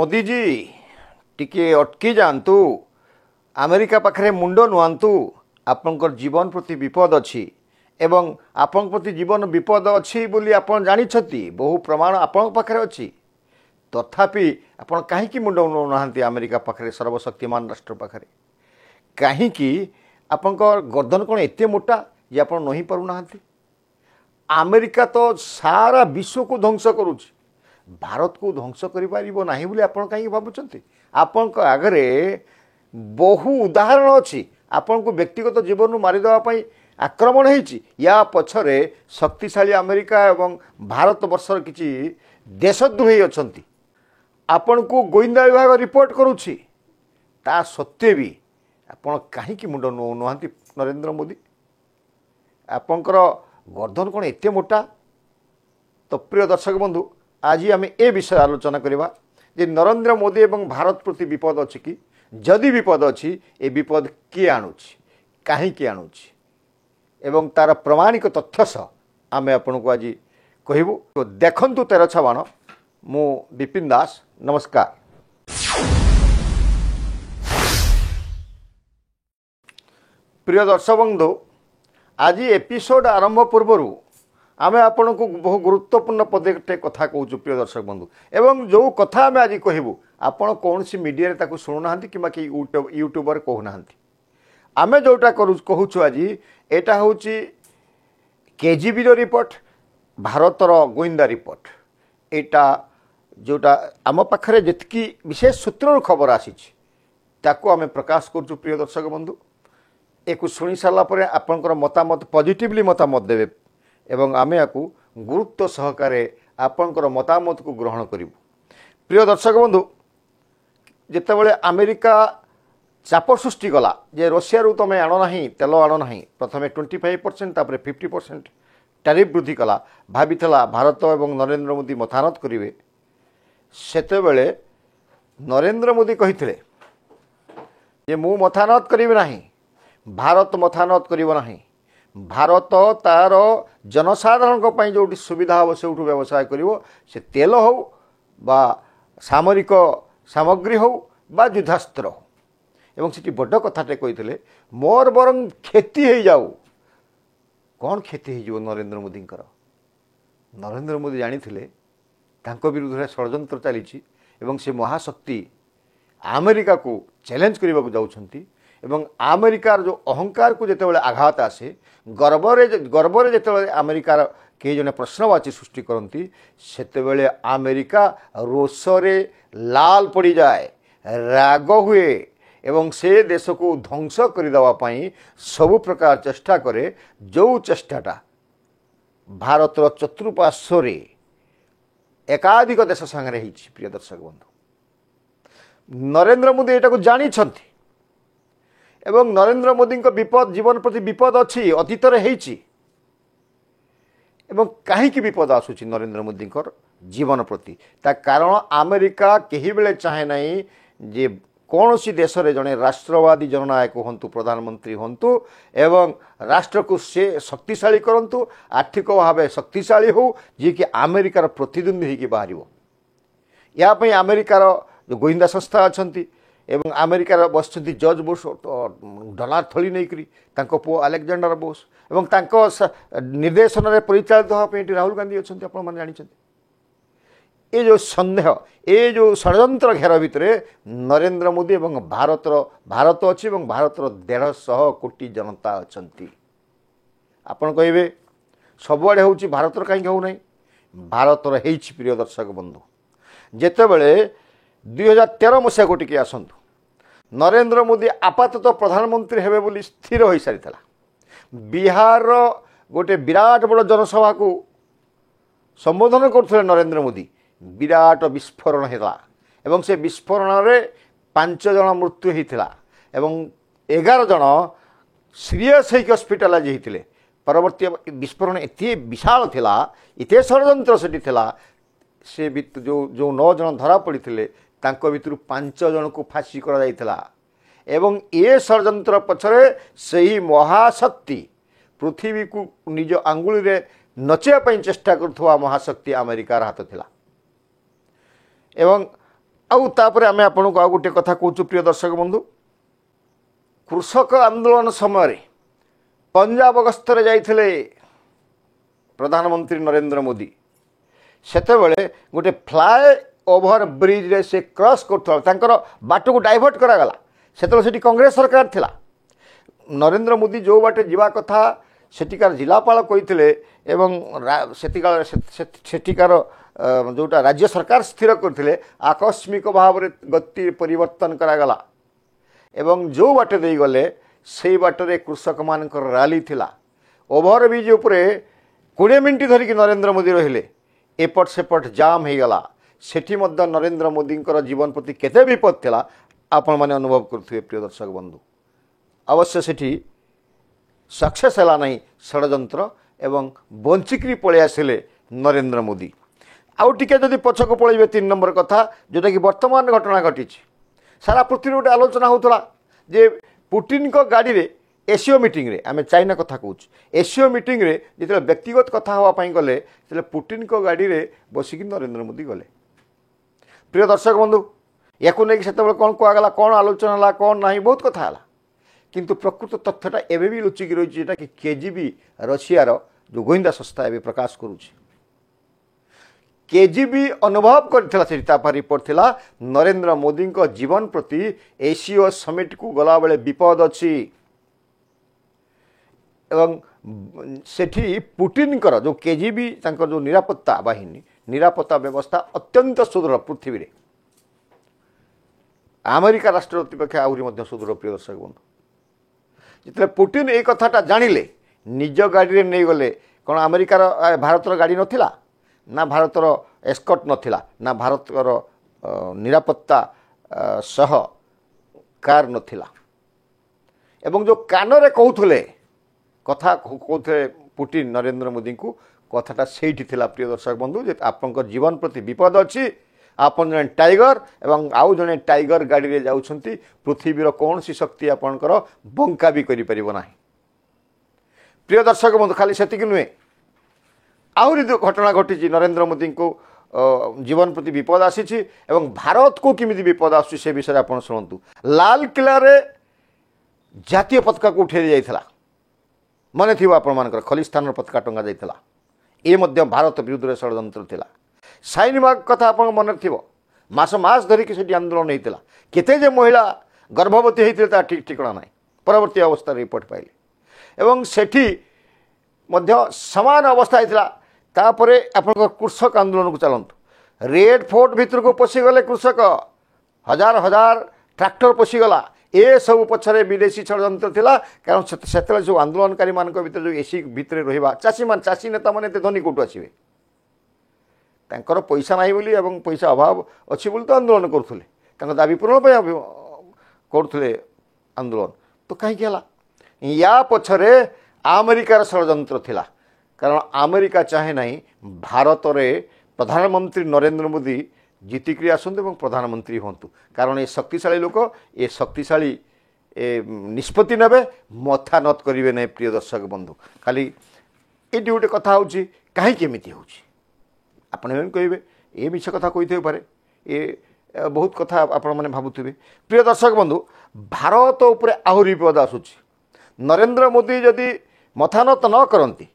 मोदी जी टिके अटकी जातु अमेरिका पाखे मुंड नुआंतु आपंकर जीवन प्रति विपद अच्छी एवं आपण प्रति जीवन विपद अच्छी बोली आपण जानिछती बहु प्रमाण आपण पाखे अच्छी तथापि आपण कहीं मुंड नौना अमेरिका पाखे सर्वशक्तिमान राष्ट्र पाखे कहीं आपंकर गर्दन कौन एत मोटा जे आप नही पारूना। अमेरिका तो सारा विश्व को ध्वंस करुच्ची भारत को ध्वंस कर आपण कहीं भावुंट आपण आगरे बहु उदाहरण अच्छी आपण को व्यक्तिगत जीवन मारिदेवाई आक्रमण होती या पछरे शक्तिशाली अमेरिका एवं भारत वर्षर किसी देशद्रोही अच्छा आपण को गोइंदा विभाग रिपोर्ट करुच्ची ता सत्वे भी आपण कहीं मुंड नौना नरेंद्र मोदी आपणकर गर्दन कौन एत मोटा। तो प्रिय दर्शक बंधु आज आम ए विषय आलोचना करवा जे नरेंद्र मोदी एवं भारत प्रति विपद अच्छी कि जदि विपद अच्छी ए विपद किए आणुची कहीं आणुची एवं तार प्रमाणिक तथ्य सह आम आपन को आज कहबू। तो देखंतु 13 बाण मु विपिन दास नमस्कार। प्रिय दर्शक बंधु आज एपिसोड आरंभ पूर्व आमे आपण को बहु गुरुत्वपूर्ण पदे कथा कहूँ प्रिय दर्शक बंधु एवं जो कथा आमे आज कहबू आपण कौन सी मीडिया रे ताकू शुणुना कि यूट्यूबर कहूना आमे जोटा कहूँ आज एटा हूँ केजीबी रिपोर्ट भारतर गोइंदा रिपोर्ट एटा जोटा आम पाखे जितकी विशेष सूत्र खबर आसी आमे प्रकाश करूँ प्रिय दर्शक बंधु एक शुणी सारापर आपंकर मतामत पॉजिटिवली मतामत देवे एवं आमे या गुरुत्व सहकारे आपंकर मतामत को ग्रहण करूँ। प्रिय दर्शक बंधु जितेबाला अमेरिका चाप सृष्टि कला जे रशिया रू तुम आणना तेल आणना प्रथम 25% तापर 50% टैरिफ वृद्धि कला भाभी भारत एवं नरेंद्र मोदी मथानत करेंगे सेतेबेले नरेंद्र मोदी कही जे मु मथानत करी ना भारत मथानत करिवो नाही भारत तार जनसाधारण जो सुविधा हम से व्यवसाय करिवो से तेल हो बा सामरिक सामग्री हो बा युद्धास्त्र हो एवं से बड़ कथाटे कही मोर बरং क्षति हो जाऊ कौन क्षति हो नरेंद्र मोदी नरेंद्र मोदी जानी विरुद्ध में षड्यंत्र चली से महाशक्ति अमेरिका को चैलेंज करने को जाउछंती एवं अमेरिकार जो अहंकार को जितेबाला आघात आसे गर्वरे जितेबाला अमेरिकार कई जने प्रश्नवाची सृष्टि करती सेतेबेले अमेरिका रोषरे लाल पड़ जाए राग हुए एवं से देश को ध्वंस करदेवाई सबु प्रकार चेष्टा करे जो चेष्टाटा भारतर चतुर्पार्श्वर एकाधिक देश सांगे होती। प्रिय दर्शक बंधु नरेंद्र मोदी एटा को जानी एवं नरेंद्र मोदी विपद जीवन प्रति विपद अच्छी अतीत एवं कहीं विपद आसूची नरेंद्र मोदी जीवन प्रति ता कारण अमेरिका कहीं बेले चाहे नहीं जे कौन सी देश रे जड़े राष्ट्रवादी जननायक हंतु प्रधानमंत्री हंतु एवं राष्ट्र को से शक्तिशाली करंतु आर्थिक भाव शक्तिशाली हो जी कि अमेरिकार प्रतिद्वंदी होकर बाहर या अमेरिकार जो गोइंदा संस्था अच्छा एवं अमेरिकार बस जॉर्ज बुश डॉलर थली नहीं पुओ अलेक्जेंडर बुश एवं निर्देशन में परिचालित होगापी राहुल गांधी अच्छा आप जानते ये जो संदेह ये जो षड्यंत्र घेर भितर नरेंद्र मोदी एवं भारत अच्छी भारत 150 कोटी जनता अच्छा आपण कहे सबुआड़े हूँ भारत कहीं होना भारतर हो प्रिय दर्शक बंधु जितेबले 2013 मसीहा को टिके आसतु नरेंद्र मोदी आपाततः प्रधानमंत्री हेबे बोली स्थिर हो सारी बिहार गोटे विराट बड़ जनसभा को संबोधन करते नरेंद्र मोदी विराट विस्फोरण है से विस्फोरण में 5 जन मृत्यु होता एवं 11 जन सीरीयस हॉस्पिटलाइज होते परवर्ती विस्फोरण एत विशाल थिला एत षड्यंत्र से जो 9 जन धरा पड़ते भितर 5 जन को फांसी एवं ये षड्यंत्र पछरे सही महाशक्ति पृथ्वी को निज आंगुली रे नचेया चेष्टा करुवा महाशक्ति अमेरिकार हाथ थिला एवं आउे आम आपन को आ गोटे कथा कहूँ प्रिय दर्शक बंधु कृषक आंदोलन समय पंजाब गस्तर जाइथिले प्रधानमंत्री नरेंद्र मोदी सेतेबेले गोटे फ्लाए ओभर ब्रिज रे से क्रॉस कर बाट को डाइवर्ट करागला से कांग्रेस सरकार थिला नरेंद्र मोदी जो बाटे जीवा कथा सेठिकार जिलापाल कही सेठिकार जोटा राज्य सरकार स्थिर करते आकस्मिक भाव में गति परिवर्तन करागला एवं जो बाटे दे गले से बाटरे कृषक मान रैली थिला ओभर ब्रिज उपरे 20 मिनट धरिकी नरेंद्र मोदी रहिले एपट सेपट जाम हो गला सेठी मध्य नरेंद्र मोदी जीवन प्रति केते विपद थिला आपण माने अनुभव करथुए प्रिय दर्शक बंधु अवश्य सेठी सक्सेस है नहीं षड्यंत्र एवं बंचिकी पलि आसिले नरेंद्र मोदी आउ टिके जदि पछक पलैबे 3 नंबर कथा जोटा कि वर्तमान घटना घटी सारा पृथ्वी गोटे आलोचना होता जे पुटिन को गाड़ी रे एसीओ मीटिंग रे आमे चाइना कथा कहूँ एसीओ मीटिंग रे जिते व्यक्तिगत कथा हाँपाई गले से पुटिन को गाड़ी रे बसिकी नरेंद्र मोदी गले प्रिय दर्शक बंधु या नहीं से कौन कहगला कौन आलोचना है कौन ना बहुत कथा है किंतु प्रकृत तथ्यटा एवं भी लुचिकी रही है कि केजीबी रशियार जो गोइंदा संस्था एवं प्रकाश करुच्ची केजीबी अनुभव कर रिपोर्ट थिला नरेंद्र मोदी को जीवन प्रति एसीओ समिट को गला बेले विपद अच्छी एवं सेठी पुटिन जो केजीबी जो निरापत्ता बाहिनी निरापत्ता व्यवस्था अत्यंत सुदृढ़ पृथ्वी रे अमेरिका राष्ट्रपति पक्ष आहरी सुदृढ़ प्रिय दर्शक बंधु जिते पुटिन ये कथाटा जानिले निज गाड़ी नहीं गले कौन अमेरिकार भारतर गाड़ी नथिला ना भारतर एस्कॉट नथिला ना भारतर निरापत्ता सह कार नथिला एवं जो कानरे कहूले कथा कहते पुटिन नरेंद्र मोदी को कथाटा सेठी थिला प्रिय दर्शक बंधु जे आपन जीवन प्रति विपद अच्छी आपन जने टाइगर एवं आउ जने टाइगर गाड़ी रे जाउछंती पृथ्वीर कौन सी शक्ति आपनकर बंका भी करि परिबो नाही प्रिय दर्शक बंधु खाली सेतिक नुहे आहरी घटना घटी नरेंद्र मोदी को जीवन प्रति विपद आसी एवं भारत को किमिति विपद आसुछि से विषय आप शुणु लाल किला रे जातीय पताका को उठे जाइथिला मन थी आपर खलिस्तान पताका टंगा जाइथिला ये मध्य भारत विरुद्ध षड्यंत्र थिला साइनबाग कथा आप मन थी मास धरिकी से आंदोलन होता केते जे महिला गर्भवती होता ठीक ठिकना ना परवर्ती अवस्था रिपोर्ट पाइले एवं सेठी मध्य समान अवस्था होता तापरे आप कृषक आंदोलन को चलतु रेड फोर्ट भितर को पशिगले कृषक हजार हजार ट्रैक्टर पशिगला ए सब पछरे विदेशी षड्यंत्र थिला कारण से जो आंदोलनकारी मान भीतर जो एसी भितर रहा चाषी नेता मैंने धनी कौटू आसवे तांकर पैसा नहीं बोली एवं पैसा अभाव अच्छी बोली तो आंदोलन करुले दाबी पूरण करुले आंदोलन तो कहीं या पछरे अमेरिकार षड्यंत्र थिला कारण अमेरिका चाहे नहीं भारत में प्रधानमंत्री नरेंद्र मोदी जीतिकी आसतु और प्रधानमंत्री हूँ कारण ये शक्तिशाली लोक ये शक्तिशाली निष्पत्ति ने मथा नत करेंगे नहीं प्रिय दर्शक बंधु खाली ये गोटे कथा हूँ कहीं आपण कहे ये मिछ कथा कही पारे ये बहुत कथा आपण मैंने भावुवे प्रिय दर्शक बंधु भारत उपरे आहरी विपद आसूची नरेंद्र मोदी जदि मथानत न करती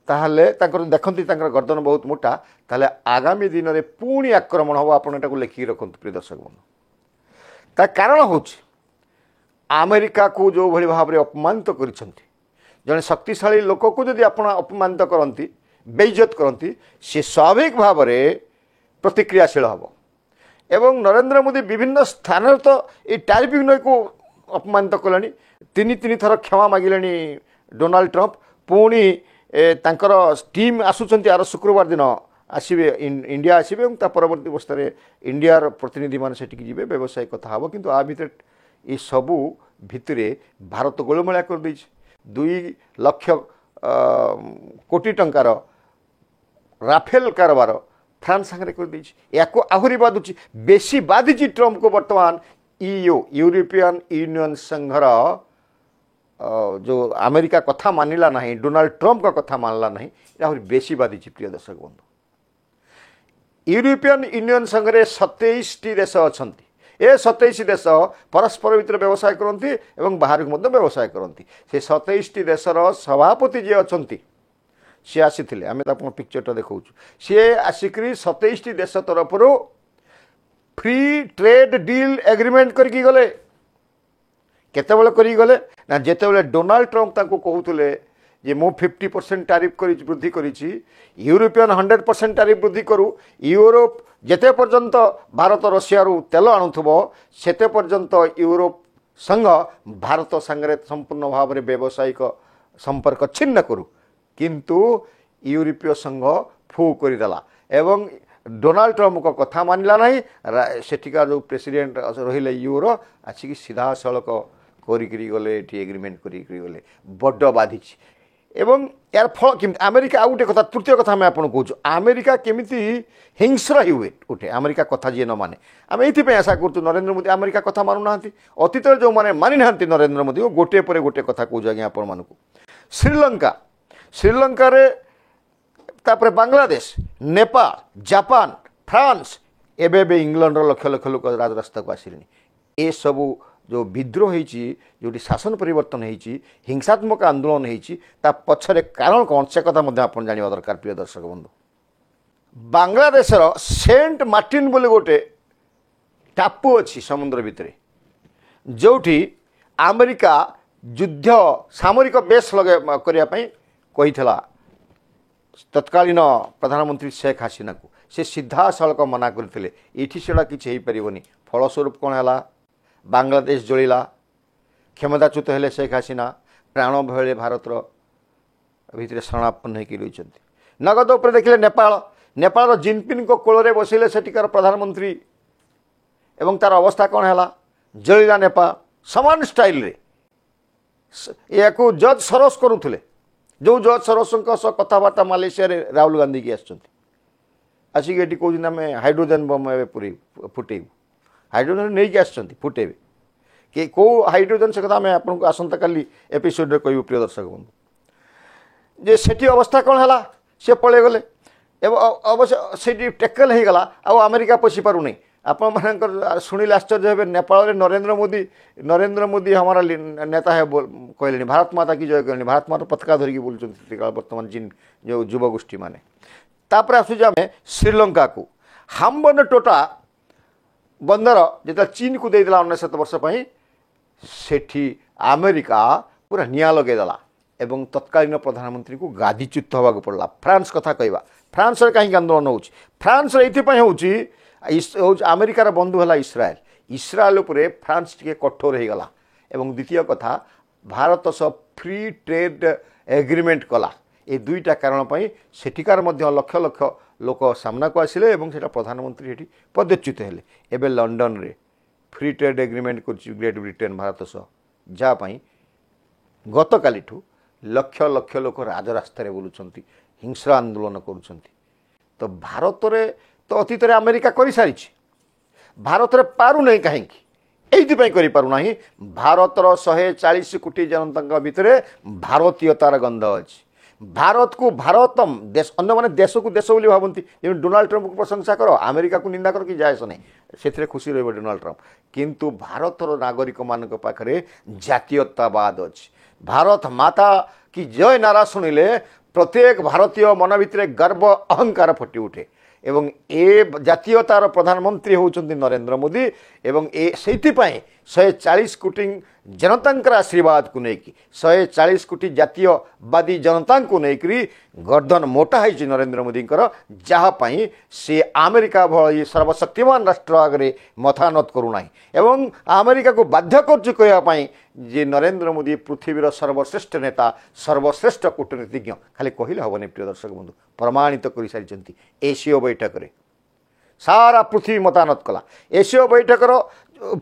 ताहले देखती गर्दन बहुत मोटा ताहले आगामी दिन में पुणी आक्रमण हम आपको लेखिक रखु प्रिय दर्शक बंधु ता कारण हूँ अमेरिका को जो भली भाव में अपमानित कर जड़े शक्तिशाली लोक को जदि आप अपमानित करती बेइज्जत करती सी स्वाभाविक भाव में प्रतिक्रियाशील हम एवं नरेंद्र मोदी विभिन्न स्थान तो ये टारिफ को अपमानित कले तीन थर क्षमा मागिले डोनाल्ड ट्रंप पुणी तांकर टीम आसुंच आर शुक्रवार दिन आसवे इंडिया आसवे परवर्ती अवस्था इंडियार प्रतिनिधि मान सेठी जी व्यवसाय कथा हम किंतु आ भितर ये सबू भितर भारत गोलमालिया कर 2 लाख कोटी टंकार राफेल कारबार फ्रांस सागर कर आहरी बाधुची बेसी बाधिची ट्रंप को बर्तमान यूरोपियन यूनियन संघर जो अमेरिका कथा मानिला नहीं डोनाल्ड ट्रंप का कथा मानला नहीं आहरी बेसी बाधिची प्रिय दर्शक बंधु यूरोपियन यूनियन संगे 27 देश अच्छा ए 27 देश परस्पर भितर व्यवसाय करती एवं बाहर को व्यवसाय करती से 27 देशर सभापति जी अच्छा सी आसी आम पिक्चरटा देखा सी आसिक 27 देश तरफ फ्री ट्रेड डील एग्रीमेंट करके गले केतबेले करी गले ना जेतेबेले डोनाल्ड ट्रम्प ताको कहूतले जे मु 50% टैरिफ करी वृद्धि करिछि यूरोपियन 100% टैरिफ वृद्धि करू यूरोप जेते पर्यंत भारत रशिया रु तेल आणुथबो सेते पर्यंत यूरोप संघ भारत संगे संपूर्ण भाव में व्यावसायिक संपर्क छिन्न करू किंतु यूरोपीय संघ फू करदेला एवं डोनाल्ड ट्रम्प को कथा मानिला नहीं सेठिका जो प्रेसिडेंट रहिले यूरो आसिक सीधा सड़क गले एग्रीमेंट गले बड़ बाधि एवं यार फल केमी अमेरिका आउ गोटे कथा तृतीय कथा आम आपको कहूँ अमेरिका केमिति हिंस्र हुए उठे अमेरिका कथा जी न माने आम ये आशा करूँ नरेंद्र मोदी अमेरिका कथा मानुना अतीत जो मैंने मानि ना नरेंद्र मोदी को गोटे पर गोटे कथा कहूँ आज्ञा आपण मानक श्रीलंका तापर बांग्लादेश नेपाल जापान फ्रांस एवं इंग्लैंड लक्ष लक्ष लोक राजरास्ता को आसिले ए सबू जो विद्रोह होती शासन परिवर्तन होती हिंसात्मक आंदोलन होता पछरे कारण कौन से कथा आप जानवा दरकार प्रिय दर्शक बंधु बांग्लादेशर सेंट मार्टिन बोले गोटे टापू अच्छी समुद्र भितर जोठी अमेरिका युद्ध सामरिक बेस लगे करने तत्कालीन प्रधानमंत्री शेख हसीना को से सीधा सड़क मना करते ये सेटा किसी हो पारनि फलस्वरूप कौन है बांग्लादेश जलिला क्षमताच्युत हेले शेख हसीना प्राण भय भारतर भितर शरणापन्न होती नगद उपर देखिले नेपाल जिनपिन को कोल बसैले सेठिकार प्रधानमंत्री एवं तार अवस्था कौन है जलिला नेपाल समान स्टाइल रे या जज सरोस करुले जो जज सरोस कथबार्ता मालेशिया राहुल गांधी की आसिक ये कौन आम हाइड्रोजेन बम पूरी फुटेबू हाइड्रोजेन नहीं आसुँच फुटेबे कि कौ हाइड्रोजेन से कथा आम आपको आसंता काली एपिसोड रे कहूँ प्रिय दर्शक बंधु जे सेठी अवस्था कौन है सी पलि गले अवश्य से टेकल हो गला आउ अमेरिका पशि पार नहीं आपण मान शुणिले आश्चर्य हे नेपाल नरेंद्र मोदी हमारा नेता है कहले भारत माता की जय कहले भारत माता पताका धरिकी बोलुँच बर्तमान जिन जो युवगोष्ठी माने तापर आसुचे आम श्रीलंका को हाम्बन टोटा बंदर जो चीन को देदेला 19 वर्ष सेठी अमेरिका पूरा निया लगेदेला एवं तत्कालीन प्रधानमंत्री को गादीच्युत होगा पड़ा फ्रांस कथा कहवा फ्रांस कहीं आंदोलन हो फ्रांस हो अमेरिकार बंधु है इस्राएल उपर फ्रांस टी कठोर हो गला एवं द्वितीय कथा भारत सह फ्री ट्रेड एग्रीमेंट कला ये दुईटा कारण सेठिकार लक्ष लक्ष लोक सामना को आसिले एवं सेटा प्रधानमंत्री ये पदच्युत हेले एवं लंडन रे फ्री ट्रेड एग्रीमेंट कर ग्रेट ब्रिटेन भारत सह जहाँपाई गत काली लक्ष लक्ष लोक राजरास्त बोलुंट हिंसा आंदोलन करुँच तो भारत में तो अतीत अमेरिका कर सारी भारत में पारु नहीं कहीं पारना भारतर 140 कोटी जनता भितर भारतीयतार गंध अच्छी भारत को भारतम देश अन्य माने देश को देश बोली भावती डोनाल्ड ट्रम्प को प्रशंसा कर अमेरिका को निंदा कर कि जायस नहीं से खुशी रही डोनाल्ड ट्रम्प किंतु भारतर नागरिक मान पाखे जातीयतावाद अच्छी भारत माता की जय नारा शुणिले प्रत्येक भारतीय मन भितर गर्व अहंकार फटी उठे एवं ए जातीयतार प्रधानमंत्री होउछन्ति नरेंद्र मोदी एवं ए सेइथिपाई 140 कोटी जनतांकर आशीर्वाद को लेकिन 140 कोटी जातीयवादी जनता को लेकर गर्दन मोटा है नरेंद्र मोदी जहाँपाई सी अमेरिका भली सर्वशक्तिमान राष्ट्र आगे मथानत करूना एवं अमेरिका को बाध्य करपाई जे नरेंद्र मोदी पृथ्वीर सर्वश्रेष्ठ नेता सर्वश्रेष्ठ कूटनीतिज्ञ खाली कहले हेनी प्रिय दर्शक बंधु प्रमाणित कर सारी एसीओ बैठक में सारा पृथ्वी मतानत कला एसीओ बैठकर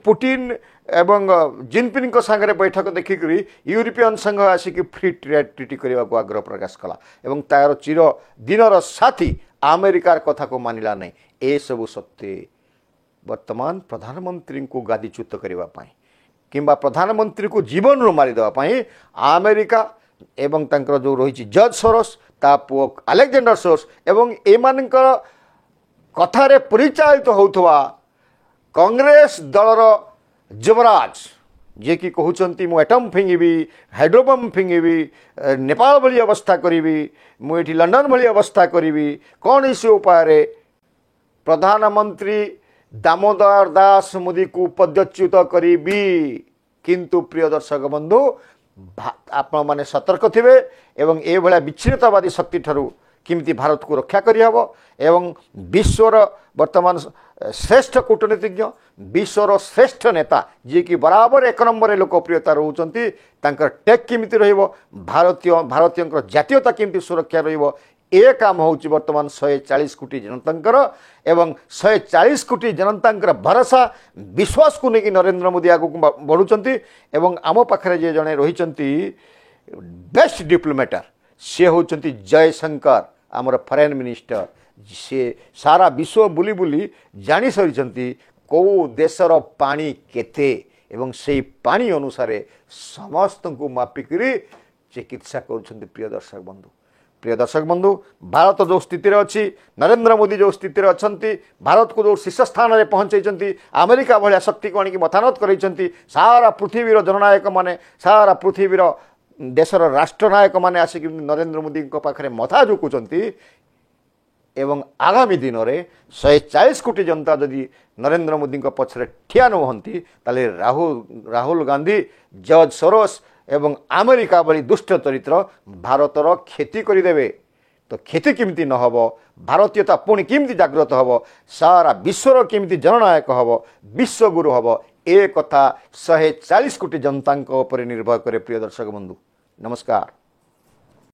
पुटिन एवं जिनपिन सांगे बैठक देखिक यूरोपियन संघ आसिक फ्री ट्रेड ट्रिटी करने को आग्रह प्रकाश कला एवं तार चिर दिनर साथी अमेरिकार कथा को मानिला नहीं ए सबु सत्वे वर्तमान प्रधानमंत्री को गादीच्युत करने किंबा प्रधानमंत्री को जीवन रू मारिदेवाई अमेरिका एवं तांकर जो रही जज सोरोस ता पुओ अलेक्जेंडर सोरोस एवं एमानकर कथारे परिचालित होउथवा कांग्रेस दलर युवराज जे कि कहउचंती मु एटम फिंगिबी हाइड्रोबम फिंगिबी नेपाल भली अवस्था करिबी मु एठी लंडन भली अवस्था करिबी कौन इसी उपाय प्रधानमंत्री दामोदर दास मोदी को पदच्युत करिबी किंतु प्रिय दर्शक बंधु आपण माने सतर्क थिबे एवं ए भला विच्छिन्नतावादी शक्ति ठारू किमती भारत को रक्षा करिहब एवं विश्वर वर्तमान श्रेष्ठ कूटनीतिज्ञ विश्वर श्रेष्ठ नेता जी कि बराबर एक नंबर लोकप्रियता रोचंती तांकर टेक किमती रहिबो भारतीय जातीयता किमती सुरक्षा रहिबो ए काम होउची वर्तमान 140 कोटी जनतांकर एवं 140 कोटी जनतांकर भरोसा विश्वास को लेकिन नरेंद्र मोदी आगु बढ़ुचंती एवं आम पाखरे जे जने रहिचंती बेस्ट डिप्लोमेटर से होचंती जयशंकर आमर फॉरेन मिनिस्टर से सारा विश्व बुली बुली जानी सरिचंती को देशर पानी केते एवं से पानी अनुसार समस्त को मापिकरी चिकित्सा करुछंती प्रिय दर्शक बंधु भारत जो स्थिति अच्छी नरेंद्र मोदी जो स्थिति अच्छी भारत को जो शीर्ष स्थान में पहुंचाई अमेरिका भाया शक्ति को आणिक मथानत कर सारा पृथ्वीर जननायक माने सारा पृथ्वीर देशर राष्ट्रनायक माने आसिक नरेंद्र मोदी पाखे मथा झुकुंट एवं आगामी दिन में 140 कोटी जनता जदि नरेंद्र मोदी पछरे ठिया नुहंती ताले राहुल गांधी जॉर्ज सोरोस एवं अमेरिका भली दुष्ट चरित्र भारतर क्षति करदेवे तो क्षति केमती न हब भारतीयता पुणी केमती जागृत हब सारा विश्वर केमती जननायक हब विश्वगुरु हब ए कथा 140 कोटी जनता निर्भर करे प्रिय दर्शक बंधु नमस्कार।